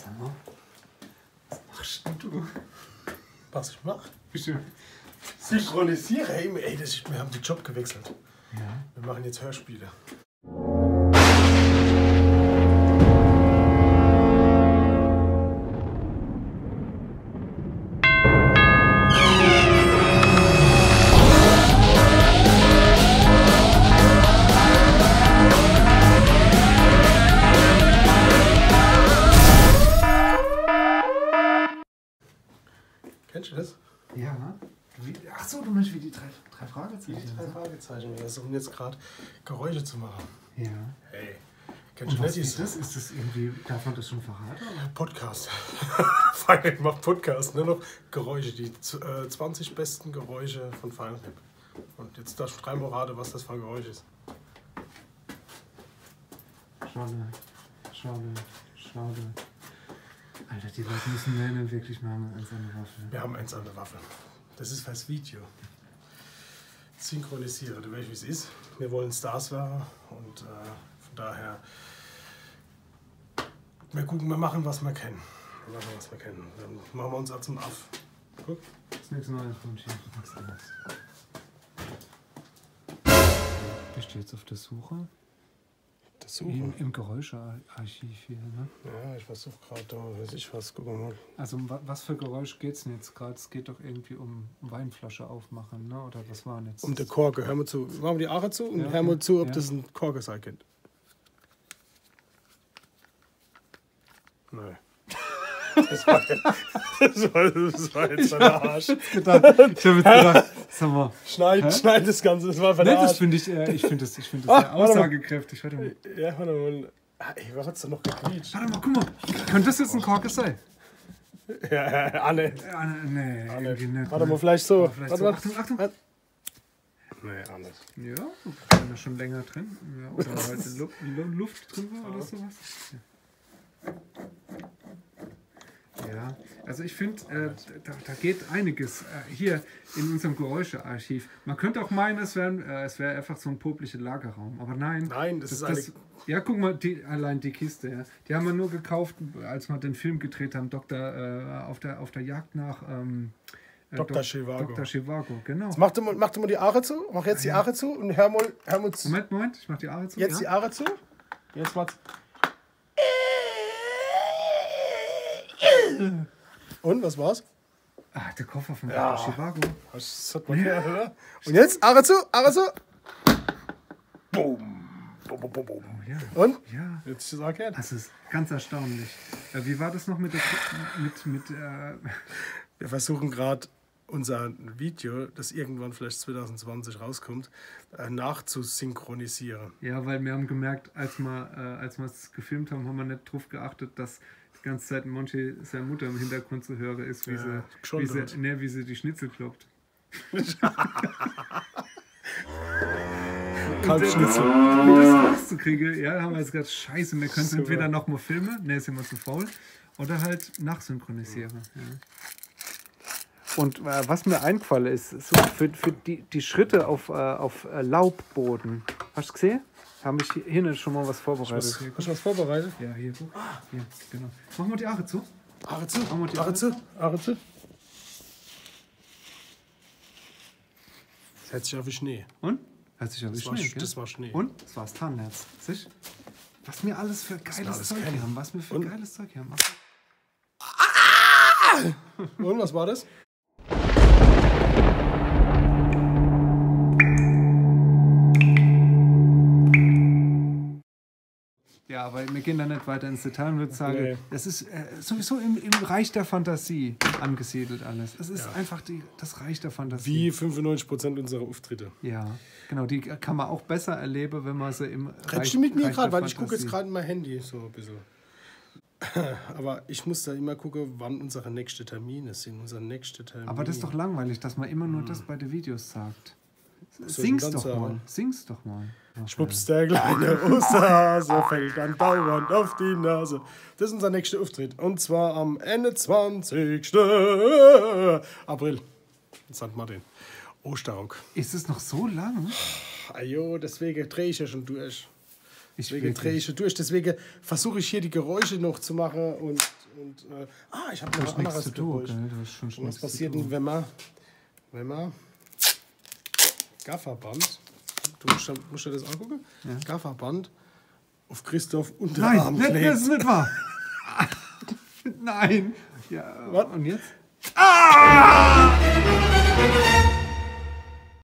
Sag mal, was machst denn du? Was ich mache? Bitte. Synchronisiere. Hey, wir haben den Job gewechselt. Ja. Wir machen jetzt Hörspiele. Kennst du das? Ja. Achso, du meinst wie die drei Fragezeichen. Die drei Fragezeichen. Wir versuchen jetzt gerade Geräusche zu machen. Ja. Hey, kennst Und du was nicht? ist das? Ist das irgendwie, darf man das schon verraten? Oder? Podcast. Final macht Podcast, nur noch Geräusche. Die 20 besten Geräusche von Final Rap. Und jetzt darfst du dreimal raten, was das für ein Geräusch ist. Schade. Alter, die Leute müssen lernen, wirklich mal eins an der Waffe. Wir haben eins an der Waffe. Das ist fürs Video. Synchronisiere, du weißt, wie es ist. Wir wollen Stars werden und von daher, wir machen, was wir kennen. Dann machen wir uns auch zum Aff. Guck. Das ist nichts Neues von hier. Nichts anderes. Bist du jetzt auf der Suche? Das Suchen? Im Geräuschearchiv hier, ne? Ja, ich versuche gerade, da weiß ich was. Guck mal. Also was für Geräusch geht's denn jetzt gerade? Es geht doch irgendwie um Weinflasche aufmachen, ne? Oder was war denn jetzt? Um den Korke. Hör mal zu. Machen wir die Aare zu und Ja, hör mal zu, ob ja. das ein Korke sein könnte. Nein. Das war jetzt für der Arsch. Ich habe jetzt gedacht, sag mal. Schneid das Ganze, das war für der Nein, das Arsch. finde ich finde das sehr aussagekräftig. Warte mal. Ja, warte mal. Ey, was hat's da noch gequietscht? Warte mal, guck mal. Könnte das jetzt ein Korke sein? Ja, Anne. Nee, irgendwie nicht. Warte mal, vielleicht so. Vielleicht Warte so. mal. Achtung. Nee, Anne. Ja, wenn da schon länger drin. Ja, oder halt Luft drin war oder sowas. Ja, also ich finde, da geht einiges hier in unserem Geräuschearchiv. Man könnte auch meinen, es wäre einfach so ein publicher Lagerraum, aber nein. Nein, das ist eine... Ja, guck mal, allein die Kiste, ja. Die haben wir nur gekauft, als wir den Film gedreht haben, auf der Jagd nach Dr. Zhivago. Dr. Zhivago, genau. Jetzt mach du mal die Aare zu. Mach jetzt die Aare zu und hör mal zu. Moment, ich mach die Aare zu. Jetzt ja? die Aare zu. Jetzt macht's. Und, was war's? Ah, der Koffer von Ja. Dr. Zhivago. Das hat man gehört, oder? Und jetzt, Aare zu. Boom. Oh, ja. Und? Ja. Jetzt ist es erkannt. Das ist ganz erstaunlich. Wie war das noch mit Wir versuchen gerade unser Video, das irgendwann vielleicht 2020 rauskommt, nachzusynchronisieren. Ja, weil wir haben gemerkt, als wir es gefilmt haben, haben wir nicht darauf geachtet, dass die ganze Zeit Monchi seine Mutter im Hintergrund zu hören ist, wie sie die Schnitzel kloppt. Kalbschnitzel. Um das rauszukriegen, ja, haben wir jetzt gesagt, scheiße, wir können es entweder nochmal filmen, ne, sind wir zu faul, oder halt nachsynchronisieren. Ja. Und was mir eingefallen ist, so für die Schritte auf Laubboden, hast du gesehen? Haben ich hier schon mal was vorbereitet. Hast du was vorbereitet? Ja, hier, guck. Hier, genau. Machen wir die Aare zu? Aare zu. Machen wir die Aare zu. Aare zu. Das hört sich auf wie Schnee. Und? Hört sich an wie Schnee, gell? Das war Schnee. Und? Das war das Tarnnetz. Siehst du? Was wir alles für geiles Zeug hier haben. Geiles Zeug hier haben. Und, was war das? Ja, aber wir gehen da nicht weiter ins Detail und würde sagen, Nee. das ist sowieso im Reich der Fantasie angesiedelt alles. Es ist einfach das Reich der Fantasie. Wie 95% unserer Auftritte. Ja, genau. Die kann man auch besser erleben, wenn man sie im Redest du mit mir Reich gerade? der Weil ich gucke jetzt Fantasie- gerade in mein Handy so ein bisschen. Aber ich muss da immer gucken, wann unsere nächsten Termine sind. Aber das ist doch langweilig, dass man immer nur das bei den Videos sagt. soll ich Sing's denn dann doch sagen? mal. Sing's doch mal. Schwupps, der kleine Osterhase fällt dann dauernd auf die Nase. Das ist unser nächster Auftritt. Und zwar am 21. April. In St. Martin. Osterung. Ist es noch so lang? Ajo, deswegen drehe ich ja schon durch. Ich Deswegen drehe ich ja durch. Deswegen versuche ich hier die Geräusche noch zu machen und Und, ich habe noch nichts anderes zu tun, Geräusch. gell? Du hast schon Was nichts zu passiert tun. denn, wenn man Gafferband, musst du dir das angucken? Ja. Gafferband auf Christoph Unterarm Nein, klebt. das ist nicht wahr. Nein. Ja, Was? und jetzt? Ah!